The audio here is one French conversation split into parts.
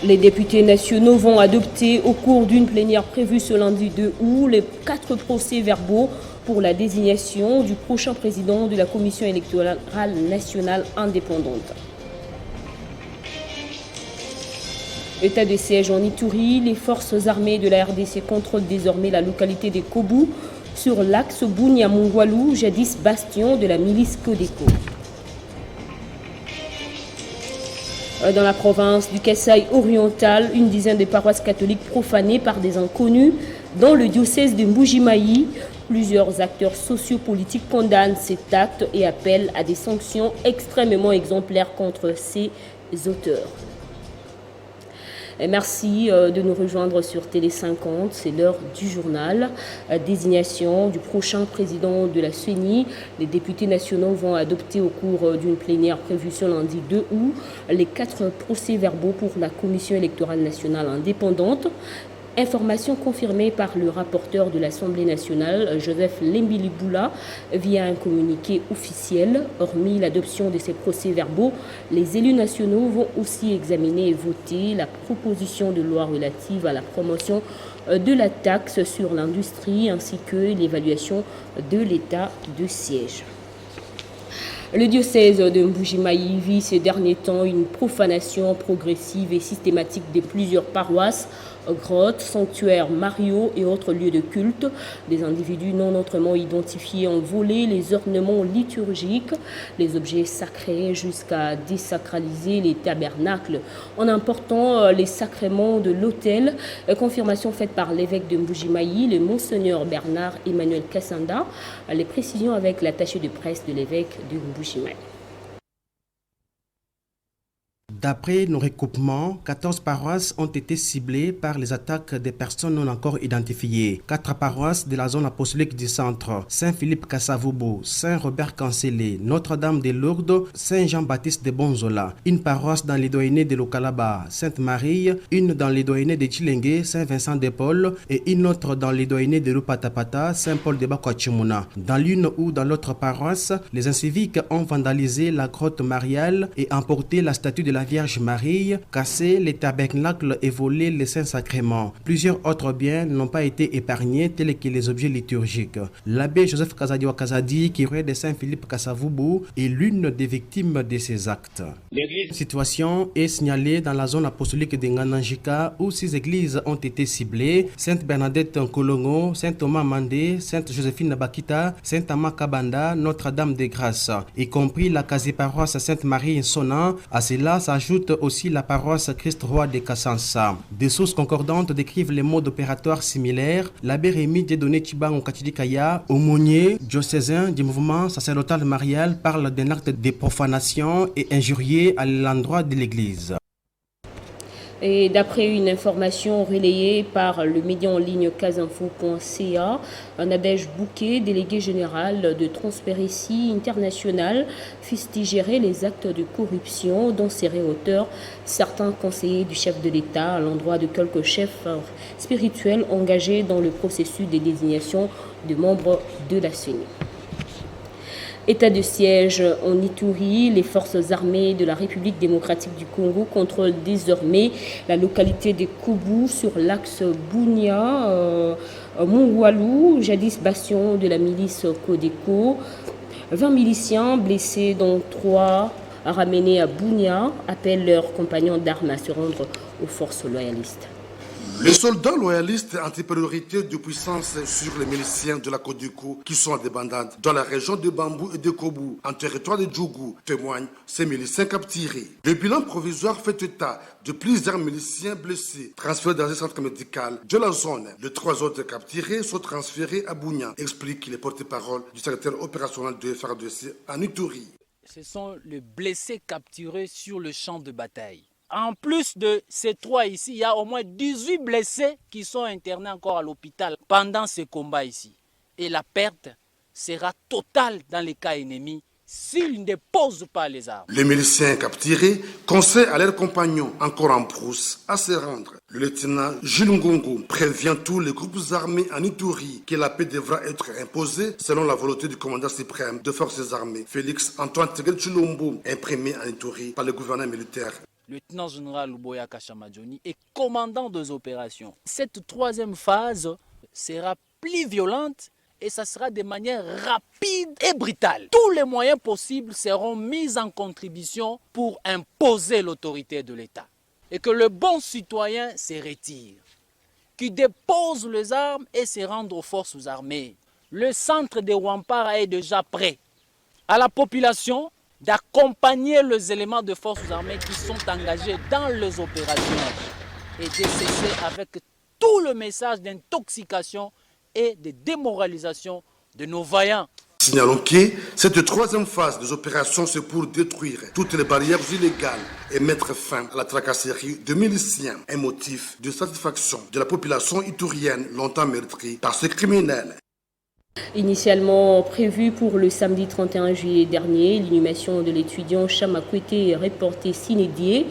Les députés nationaux vont adopter au cours d'une plénière prévue ce lundi 2 août les 4 procès-verbaux pour la désignation du prochain président de la Commission électorale nationale indépendante. État de siège en Ituri, les forces armées de la RDC contrôlent désormais la localité des Kobou sur l'axe Bunia-Mongwalu, jadis bastion de la milice Codeco. Dans la province du Kasaï oriental, une dizaine de paroisses catholiques profanées par des inconnus dans le diocèse de Mbujimayi. Plusieurs acteurs sociopolitiques condamnent cet acte et appellent à des sanctions extrêmement exemplaires contre ces auteurs. Merci de nous rejoindre sur Télé 50, c'est l'heure du journal. Désignation du prochain président de la CENI. Les députés nationaux vont adopter au cours d'une plénière prévue ce lundi 2 août les 4 procès-verbaux pour la Commission électorale nationale indépendante. Information confirmée par le rapporteur de l'Assemblée nationale, Joseph Lembiliboula, via un communiqué officiel. Hormis l'adoption de ces procès-verbaux, les élus nationaux vont aussi examiner et voter la proposition de loi relative à la promotion de la taxe sur l'industrie ainsi que l'évaluation de l'état de siège. Le diocèse de Mbujimayi vit ces derniers temps une profanation progressive et systématique de plusieurs paroisses, grottes, sanctuaires, mariaux et autres lieux de culte. Des individus non autrement identifiés ont volé les ornements liturgiques, les objets sacrés jusqu'à désacraliser les tabernacles en important les sacrements de l'autel. Confirmation faite par l'évêque de Mbujimayi, le monseigneur Bernard Emmanuel Kassanda. Les précisions avec l'attaché de presse de l'évêque de Mbujimayi. D'après nos recoupements, 14 paroisses ont été ciblées par les attaques des personnes non encore identifiées. 4 paroisses de la zone apostolique du centre, Saint-Philippe Kasavubu, Saint-Robert Cancellé, Notre-Dame de Lourdes, Saint-Jean-Baptiste de Bonzola, une paroisse dans les doyenés de Lokalaba, Sainte-Marie, une dans les doyenés de Chilengue, Saint-Vincent de Paul et une autre dans les doyenés de Lupatapata, Saint-Paul de Bakwachimuna. Dans l'une ou dans l'autre paroisse, les inciviques ont vandalisé la grotte mariale et emporté la statue de la Vierge Marie, cassé les tabernacles et volé les saints sacrements. Plusieurs autres biens n'ont pas été épargnés, tels que les objets liturgiques. L'abbé Joseph Kazadi Wakazadi, curé de Saint-Philippe Kasavubu, est l'une des victimes de ces actes. Cette situation est signalée dans la zone apostolique de Ngananjika, où 6 églises ont été ciblées: Sainte Bernadette Nkolongo, Saint Thomas Mandé, Sainte Joséphine Bakita, Saint Ama Kabanda, Notre-Dame des Grâces, y compris la quasi-paroisse Sainte-Marie Sona. À cela s'ajoute aussi la paroisse Christ-Roi de Kassansa. Des sources concordantes décrivent les modes opératoires similaires. L'abbé Rémi Dieudonné Tchibango Katidikaya, aumônier diocésain du mouvement sacerdotal marial, parle d'un acte de profanation et injurié à l'endroit de l'église. Et d'après une information relayée par le média en ligne casinfo.ca, Nadège Bouquet, délégué général de Transparency International, fustigérait les actes de corruption dont seraient auteurs certains conseillers du chef de l'État à l'endroit de quelques chefs spirituels engagés dans le processus de désignation de membres de la CENI. État de siège en Ituri, les forces armées de la République démocratique du Congo contrôlent désormais la localité de Koubou sur l'axe Bunia, Mongwalu, jadis bastion de la milice Codeco. 20 miliciens blessés, dont 3 ramenés à Bunia, appellent leurs compagnons d'armes à se rendre aux forces loyalistes. Les soldats loyalistes anti-priorité de puissance sur les miliciens de la Codeco qui sont en débandade dans la région de Bambou et de Kobu, en territoire de Djougou, témoignent ces miliciens capturés. Le bilan provisoire fait état de plusieurs miliciens blessés, transférés dans un centre médical de la zone. Les 3 autres capturés sont transférés à Bounia, explique le porte-parole du secrétaire opérationnel de FARDC en Ituri. Ce sont les blessés capturés sur le champ de bataille. En plus de ces 3 ici, il y a au moins 18 blessés qui sont internés encore à l'hôpital pendant ce combat ici. Et la perte sera totale dans les cas ennemis s'ils ne posent pas les armes. Les miliciens capturés conseillent à leurs compagnons encore en brousse à se rendre. Le lieutenant Jules Ngongo prévient tous les groupes armés en Ituri que la paix devra être imposée selon la volonté du commandant suprême de forces armées, Félix Antoine Tegel Chilombo, imprimé en Ituri par le gouvernement militaire lieutenant-général Luboya Kashamadjoni, est commandant des opérations. Cette troisième phase sera plus violente et ça sera de manière rapide et brutale. Tous les moyens possibles seront mis en contribution pour imposer l'autorité de l'État. Et que le bon citoyen se retire, qui dépose les armes et se rende aux forces armées. Le centre de Wampara est déjà prêt. À la population d'accompagner les éléments de forces armées qui sont engagés dans les opérations et de cesser avec tout le message d'intoxication et de démoralisation de nos vaillants. Signalons que cette troisième phase des opérations, c'est pour détruire toutes les barrières illégales et mettre fin à la tracasserie de miliciens, un motif de satisfaction de la population iturienne longtemps meurtrie par ces criminels. Initialement prévue pour le samedi 31 juillet dernier, l'inhumation de l'étudiant Chamakwete est reportée sine die.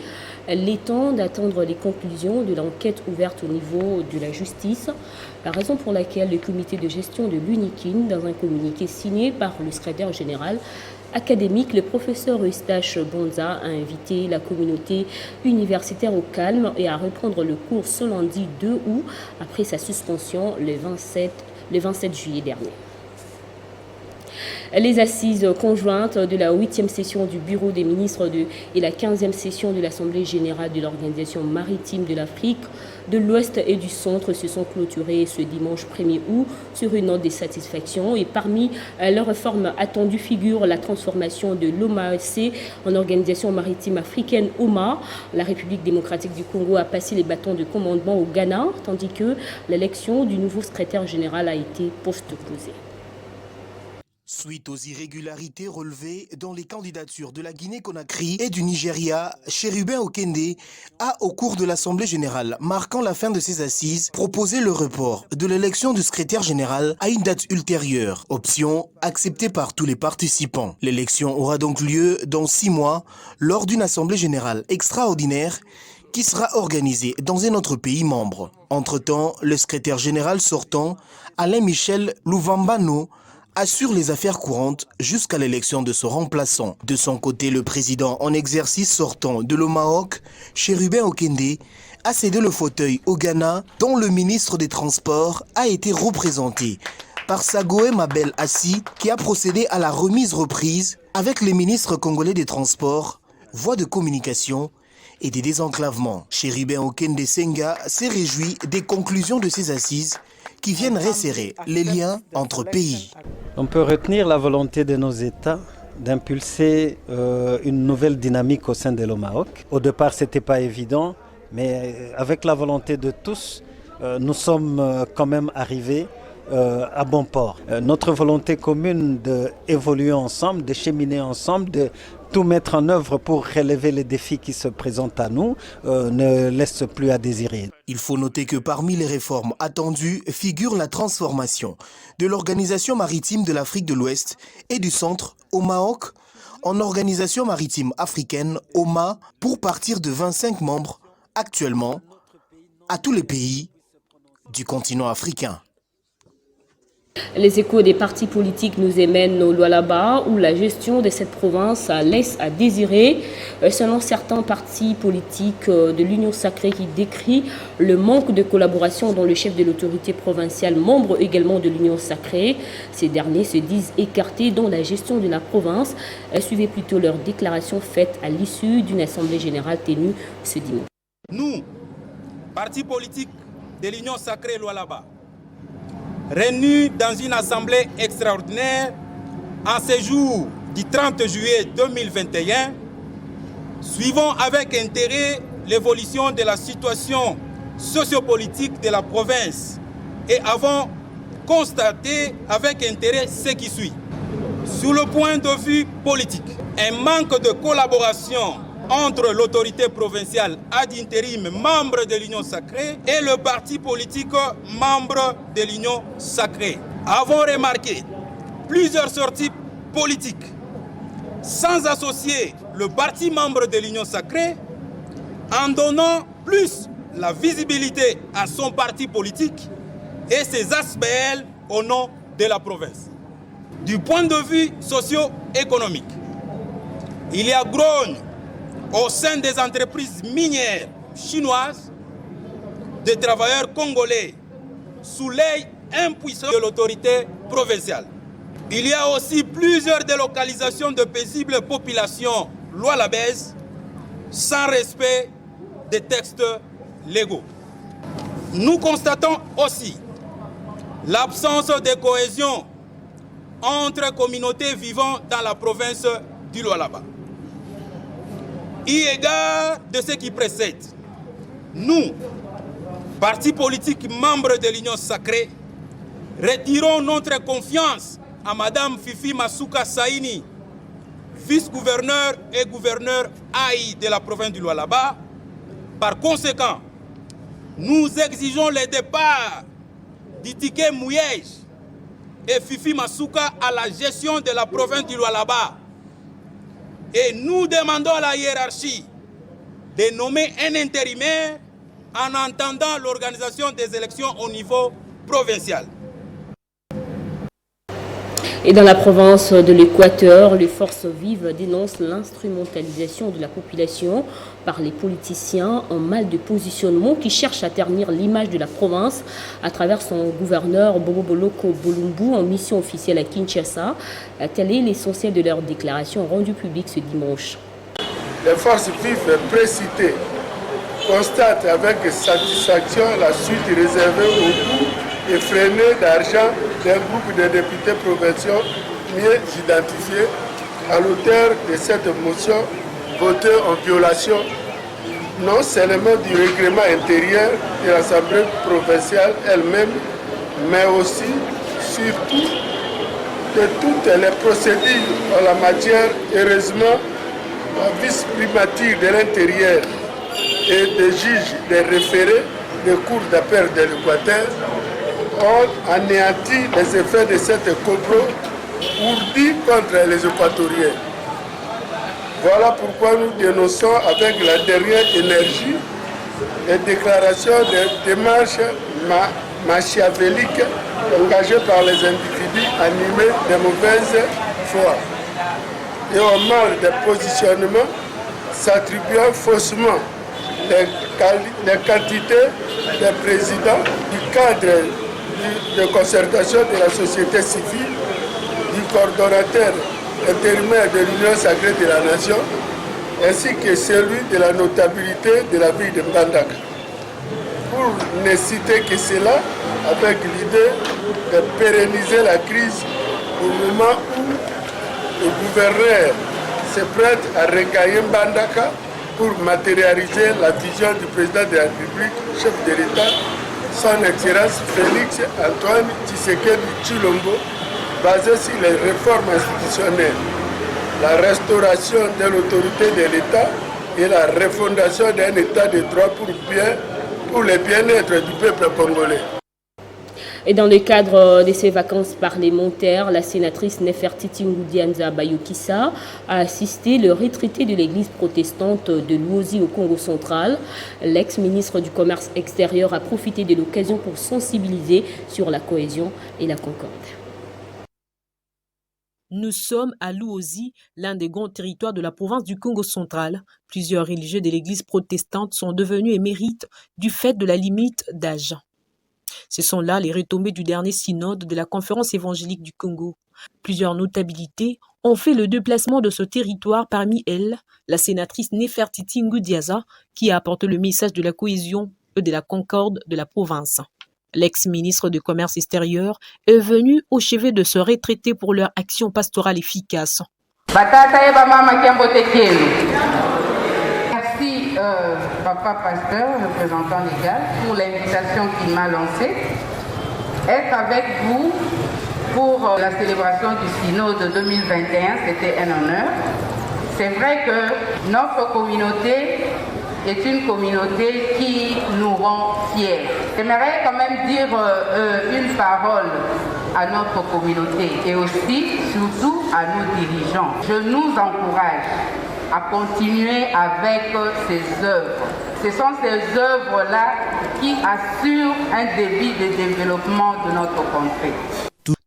L'étant d'attendre les conclusions de l'enquête ouverte au niveau de la justice, la raison pour laquelle le comité de gestion de l'UNIKIN, dans un communiqué signé par le secrétaire général académique, le professeur Eustache Bonza, a invité la communauté universitaire au calme et à reprendre le cours ce lundi 2 août après sa suspension le 27 juillet dernier. Les assises conjointes de la 8e session du Bureau des ministres et la 15e session de l'Assemblée générale de l'Organisation maritime de l'Afrique de l'Ouest et du Centre se sont clôturées ce dimanche 1er août sur une note de satisfaction. Et parmi leurs réformes attendues figure la transformation de l'OMAEC en Organisation maritime africaine OMA. La République démocratique du Congo a passé les bâtons de commandement au Ghana, tandis que l'élection du nouveau secrétaire général a été postposée. Suite aux irrégularités relevées dans les candidatures de la Guinée-Conakry et du Nigeria, Chérubin Okende a, au cours de l'Assemblée générale marquant la fin de ses assises, proposé le report de l'élection du secrétaire général à une date ultérieure, option acceptée par tous les participants. L'élection aura donc lieu dans 6 mois lors d'une Assemblée générale extraordinaire qui sera organisée dans un autre pays membre. Entre-temps, le secrétaire général sortant, Alain Michel Louvambano, assure les affaires courantes jusqu'à l'élection de son remplaçant. De son côté, le président en exercice sortant de l'OMAOC, Chérubin Okende, a cédé le fauteuil au Ghana, dont le ministre des Transports a été représenté par Sagoé Mabel Assi, qui a procédé à la remise-reprise avec les ministres congolais des Transports, voies de communication et des désenclavements. Chérubin Okende Senga s'est réjoui des conclusions de ces assises qui viennent resserrer les liens entre pays. On peut retenir la volonté de nos États d'impulser une nouvelle dynamique au sein de l'OMAOC. Au départ, ce n'était pas évident, mais avec la volonté de tous, nous sommes quand même arrivés à bon port. Notre volonté commune d'évoluer ensemble, de cheminer ensemble, de tout mettre en œuvre pour relever les défis qui se présentent à nous ne laisse plus à désirer. Il faut noter que parmi les réformes attendues figure la transformation de l'Organisation maritime de l'Afrique de l'Ouest et du Centre, OMAOC, en Organisation maritime africaine, OMA, pour partir de 25 membres actuellement à tous les pays du continent africain. Les échos des partis politiques nous émènent au Lualaba, où la gestion de cette province laisse à désirer. Selon certains partis politiques de l'Union sacrée qui décrit le manque de collaboration dans le chef de l'autorité provinciale, membre également de l'Union sacrée. Ces derniers se disent écartés dans la gestion de la province. Suivez plutôt leur déclaration faite à l'issue d'une assemblée générale tenue ce dimanche. Nous, partis politiques de l'Union sacrée Lualaba, réunis dans une assemblée extraordinaire en ce jour du 30 juillet 2021, suivons avec intérêt l'évolution de la situation sociopolitique de la province et avons constaté avec intérêt ce qui suit. Sur le point de vue politique, un manque de collaboration entre l'autorité provinciale ad intérim, membre de l'Union sacrée, et le parti politique, membre de l'Union sacrée. Avons remarqué plusieurs sorties politiques sans associer le parti membre de l'Union sacrée, en donnant plus la visibilité à son parti politique et ses aspects au nom de la province. Du point de vue socio-économique, il y a grogne au sein des entreprises minières chinoises, des travailleurs congolais sous l'œil impuissant de l'autorité provinciale. Il y a aussi plusieurs délocalisations de paisibles populations lualabaises sans respect des textes légaux. Nous constatons aussi l'absence de cohésion entre communautés vivant dans la province du Lualaba. Eu égard de ce qui précède, nous, partis politiques membres de l'Union sacrée, retirons notre confiance à Madame Fifi Masuka Saini, vice-gouverneur et gouverneur AI de la province du Lualaba. Par conséquent, nous exigeons le départ d'Itike Mouyej et Fifi Masuka à la gestion de la province du Lualaba. Et nous demandons à la hiérarchie de nommer un intérimaire en attendant l'organisation des élections au niveau provincial. Et dans la province de l'Équateur, les forces vives dénoncent l'instrumentalisation de la population par les politiciens en mal de positionnement qui cherchent à ternir l'image de la province à travers son gouverneur Bobo Boloko Bolumbu en mission officielle à Kinshasa. Tel est l'essentiel de leur déclaration rendue publique ce dimanche. Les forces vives précitées constatent avec satisfaction la suite réservée au coût effréné d'argent d'un groupe de députés provinciaux mieux identifiés à l'auteur de cette motion votée en violation non seulement du règlement intérieur de l'Assemblée provinciale elle-même, mais aussi, surtout, de toutes les procédures en la matière. Heureusement, la vice-primature de l'intérieur et des juges des référés des cours d'appel de l'Équateur ont anéanti les effets de cette complot ourdi contre les Équatoriens. Voilà pourquoi nous dénonçons avec la dernière énergie les déclarations de démarches machiavéliques engagées par les individus animés de mauvaise foi et au mal de positionnement s'attribuant faussement les quantités des présidents du cadre de concertation de la société civile, du coordonnateur intérimaire de l'Union sacrée de la nation, ainsi que celui de la notabilité de la ville de Mbandaka. Pour ne citer que cela, avec l'idée de pérenniser la crise au moment où le gouverneur se prête à regagner Mbandaka pour matérialiser la vision du président de la République, chef de l'État, son Excellence Félix Antoine Tshisekedi Tshilombo, basée sur les réformes institutionnelles, la restauration de l'autorité de l'État et la refondation d'un État de droit pour le bien-être du peuple congolais. Et dans le cadre de ces vacances parlementaires, la sénatrice Nefertiti Ngudianza Bayokissa a assisté le retraité de l'église protestante de Luozi au Congo central. L'ex-ministre du Commerce extérieur a profité de l'occasion pour sensibiliser sur la cohésion et la concorde. Nous sommes à Luozi, l'un des grands territoires de la province du Congo central. Plusieurs religieux de l'église protestante sont devenus émérites du fait de la limite d'âge. Ce sont là les retombées du dernier synode de la conférence évangélique du Congo. Plusieurs notabilités ont fait le déplacement de ce territoire, parmi elles la sénatrice Nefertiti Ngudiaza, qui a apporté le message de la cohésion et de la concorde de la province. L'ex-ministre du Commerce extérieur est venu au chevet de ce retraité pour leur action pastorale efficace. Merci, papa pasteur, représentant légal, pour l'invitation qu'il m'a lancée. Être avec vous pour la célébration du synode 2021, c'était un honneur. C'est vrai que notre communauté est une communauté qui nous rend fiers. J'aimerais quand même dire une parole à notre communauté et aussi, surtout, à nos dirigeants. Je nous encourage à continuer avec ces œuvres. Ce sont ces œuvres-là qui assurent un débit de développement de notre contrée.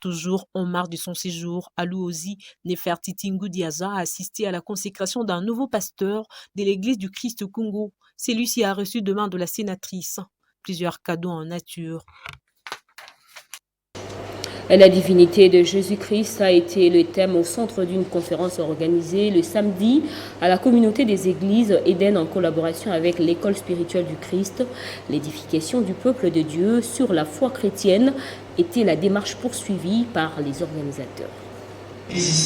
Toujours en marge de son séjour, Alouozi Nefertiti Ngoudiaza a assisté à la consécration d'un nouveau pasteur de l'église du Christ au Congo. Celui-ci a reçu demain de la sénatrice plusieurs cadeaux en nature. La divinité de Jésus-Christ a été le thème au centre d'une conférence organisée le samedi à la communauté des églises Éden en collaboration avec l'école spirituelle du Christ. L'édification du peuple de Dieu sur la foi chrétienne était la démarche poursuivie par les organisateurs.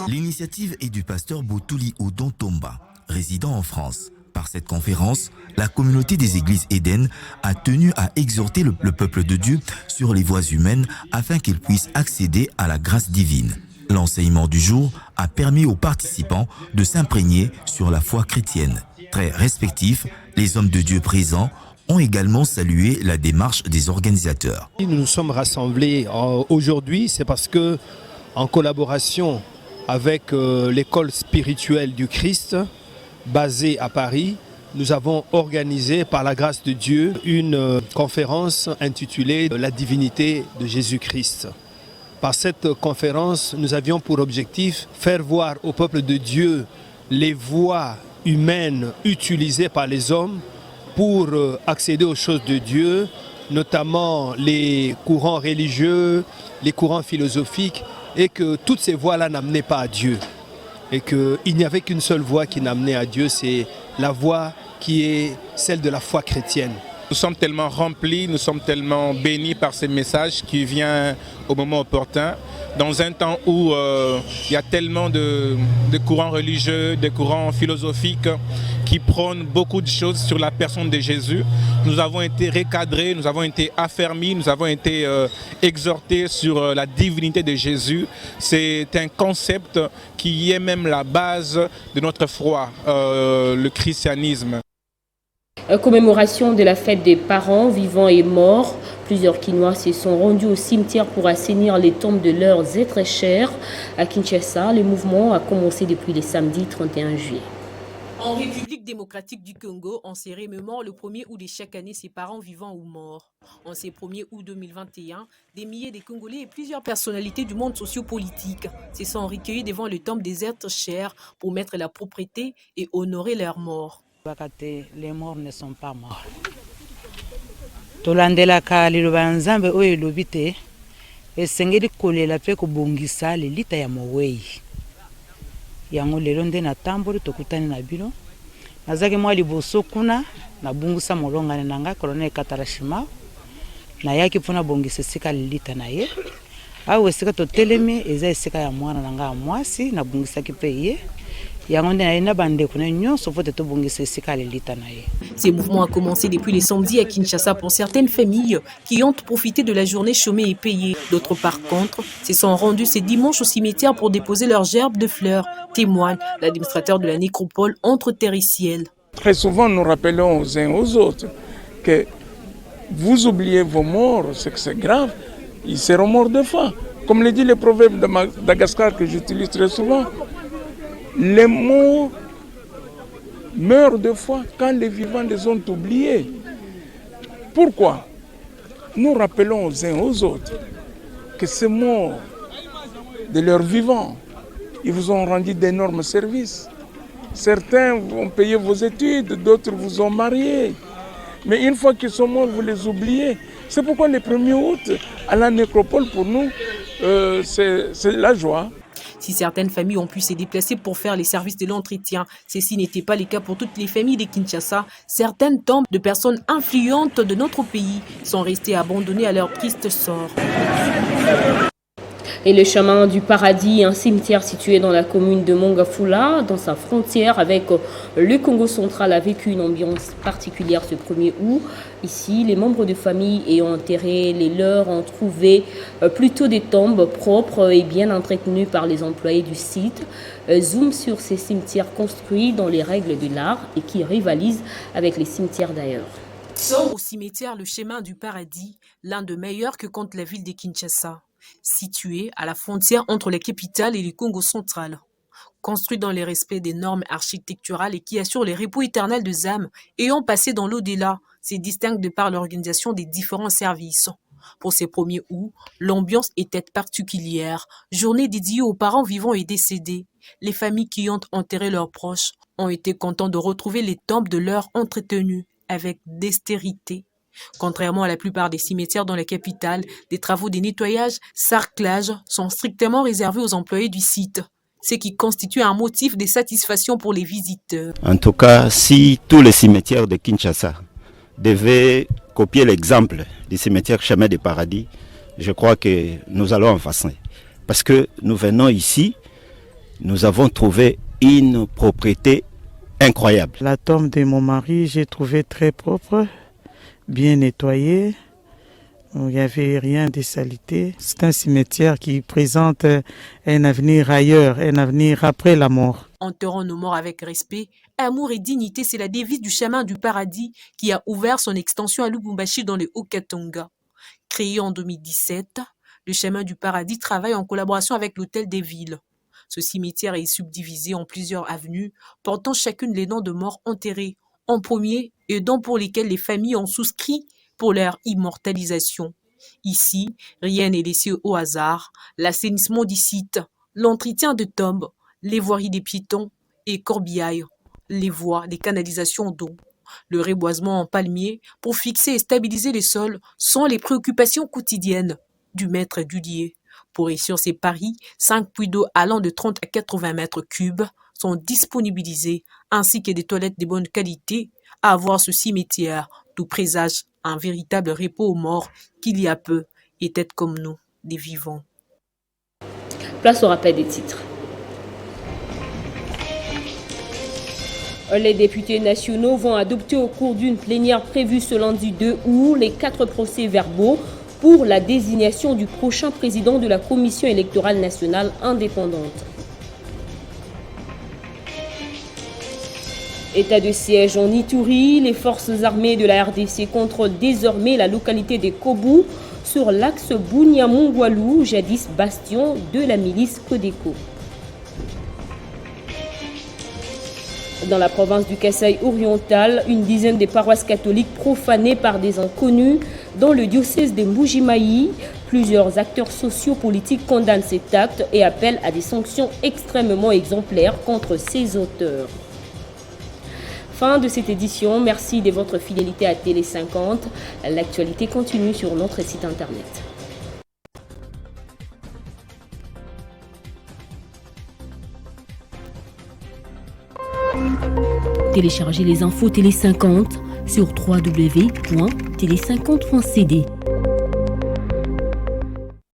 L'initiative est du pasteur Botouli Odon Tomba, résident en France. Par cette conférence, la communauté des églises Éden a tenu à exhorter le peuple de Dieu sur les voies humaines afin qu'ils puissent accéder à la grâce divine. L'enseignement du jour a permis aux participants de s'imprégner sur la foi chrétienne. Très respectifs, les hommes de Dieu présents ont également salué la démarche des organisateurs. Nous nous sommes rassemblés aujourd'hui, c'est parce que, en collaboration avec l'école spirituelle du Christ, basée à Paris, nous avons organisé par la grâce de Dieu une conférence intitulée « La divinité de Jésus-Christ ». Par cette conférence, nous avions pour objectif faire voir au peuple de Dieu les voies humaines utilisées par les hommes pour accéder aux choses de Dieu, notamment les courants religieux, les courants philosophiques, et que toutes ces voies-là n'amenaient pas à Dieu. Et qu'il n'y avait qu'une seule voie qui n'amenait à Dieu, c'est la voie qui est celle de la foi chrétienne. Nous sommes tellement remplis, nous sommes tellement bénis par ces messages qui viennent au moment opportun. Dans un temps où il y a tellement de courants religieux, de courants philosophiques qui prônent beaucoup de choses sur la personne de Jésus, nous avons été recadrés, nous avons été affermis, nous avons été exhortés sur la divinité de Jésus. C'est un concept qui est même la base de notre foi, le christianisme. Commémoration de la fête des parents vivants et morts. Plusieurs Quinois se sont rendus au cimetière pour assainir les tombes de leurs êtres chers. À Kinshasa, le mouvement a commencé depuis le samedi 31 juillet. En République démocratique du Congo, on se remémore le 1er août de chaque année ses parents vivants ou morts. En ce 1er août 2021, des milliers de Congolais et plusieurs personnalités du monde sociopolitique se sont recueillis devant le tombe des êtres chers pour mettre la propreté et honorer leurs morts. Les morts ne sont pas morts. Tolandelaka liloba nzambe oyo elobi te esengeli kolela pe kobongisa lelita ya mowei yango lelo nde natamboli tokutani na bino nazaki mwa liboso kuna nabungusa molongane na ngai colonel Katarashima nayaki mpona bongisa esika lelita na ye awa esika totelemi eza esika ya mwana na ngai ya mwasi nabungisaki mpe ye. Ces mouvements ont commencé depuis les samedis à Kinshasa pour certaines familles qui ont profité de la journée chômée et payée. D'autres, par contre, se sont rendus ce dimanche au cimetière pour déposer leurs gerbes de fleurs, témoigne l'administrateur de la nécropole entre terre et ciel. Très souvent, nous rappelons aux uns aux autres que vous oubliez vos morts, c'est que c'est grave, ils seront morts de faim. Comme le dit le proverbe de Madagascar que j'utilise très souvent, les morts meurent de faim quand les vivants les ont oubliés. Pourquoi? Nous rappelons aux uns aux autres que ces morts de leurs vivants, ils vous ont rendu d'énormes services. Certains ont payé vos études, d'autres vous ont marié. Mais une fois qu'ils sont morts, vous les oubliez. C'est pourquoi le 1er août, à la nécropole, pour nous, c'est la joie. Si certaines familles ont pu se déplacer pour faire les services de l'entretien, ceci n'était pas le cas pour toutes les familles de Kinshasa. Certaines tombes de personnes influentes de notre pays sont restées abandonnées à leur triste sort. Et le chemin du paradis, un cimetière situé dans la commune de Mongafula, dans sa frontière avec le Congo central, a vécu une ambiance particulière ce 1er août. Ici, les membres de famille ayant enterré les leurs ont trouvé plutôt des tombes propres et bien entretenues par les employés du site. Zoom sur ces cimetières construits dans les règles de l'art et qui rivalisent avec les cimetières d'ailleurs. Sort au cimetière le chemin du paradis, l'un des meilleurs que compte la ville de Kinshasa. Situé à la frontière entre la capitale et le Congo central. Construit dans le respect des normes architecturales et qui assure les repos éternels des âmes ayant passé dans l'au-delà, se distingue de par l'organisation des différents services. Pour ces 1er août, l'ambiance était particulière. Journée dédiée aux parents vivants et décédés. Les familles qui ont enterré leurs proches ont été contents de retrouver les tombes de leurs entretenus avec dextérité. Contrairement à la plupart des cimetières dans la capitale, des travaux de nettoyage, sarclage sont strictement réservés aux employés du site, ce qui constitue un motif de satisfaction pour les visiteurs. En tout cas, si tous les cimetières de Kinshasa devaient copier l'exemple du cimetière Chemin des Paradis, je crois que nous allons avancer. Parce que nous venons ici, nous avons trouvé une propriété incroyable. La tombe de mon mari, j'ai trouvé très propre, bien nettoyée. Il n'y avait rien de saleté. C'est un cimetière qui présente un avenir ailleurs, un avenir après la mort. Enterrons nos morts avec respect, amour et dignité, c'est la devise du chemin du paradis qui a ouvert son extension à Lubumbashi dans le Haut-Katanga. Créé en 2017, le chemin du paradis travaille en collaboration avec l'Hôtel des Villes. Ce cimetière est subdivisé en plusieurs avenues, portant chacune les noms de morts enterrés en premier et dont pour lesquels les familles ont souscrit pour leur immortalisation. Ici, rien n'est laissé au hasard. L'assainissement du site, l'entretien de tombes, les voiries des piétons et corbillages, les voies, les canalisations d'eau, le reboisement en palmier pour fixer et stabiliser les sols sont les préoccupations quotidiennes du maître du lieu. Pour réussir ces paris, 5 puits d'eau allant de 30 à 80 mètres cubes sont disponibilisés, ainsi que des toilettes de bonne qualité. À voir ce cimetière, tout présage un véritable repos aux morts qu'il y a peu étaient comme nous, des vivants. Place au rappel des titres. Les députés nationaux vont adopter au cours d'une plénière prévue ce lundi 2 août les 4 procès-verbaux pour la désignation du prochain président de la Commission électorale nationale indépendante. État de siège en Ituri, les forces armées de la RDC contrôlent désormais la localité de Kobu sur l'axe Bunyamongwalu, jadis bastion de la milice Codeco. Dans la province du Kasaï oriental, une dizaine de paroisses catholiques profanées par des inconnus dans le diocèse de Mbujimayi. Plusieurs acteurs sociopolitiques condamnent cet acte et appellent à des sanctions extrêmement exemplaires contre ses auteurs. Fin de cette édition, merci de votre fidélité à Télé 50. L'actualité continue sur notre site internet. Téléchargez les infos Télé 50 sur www.tele50.cd.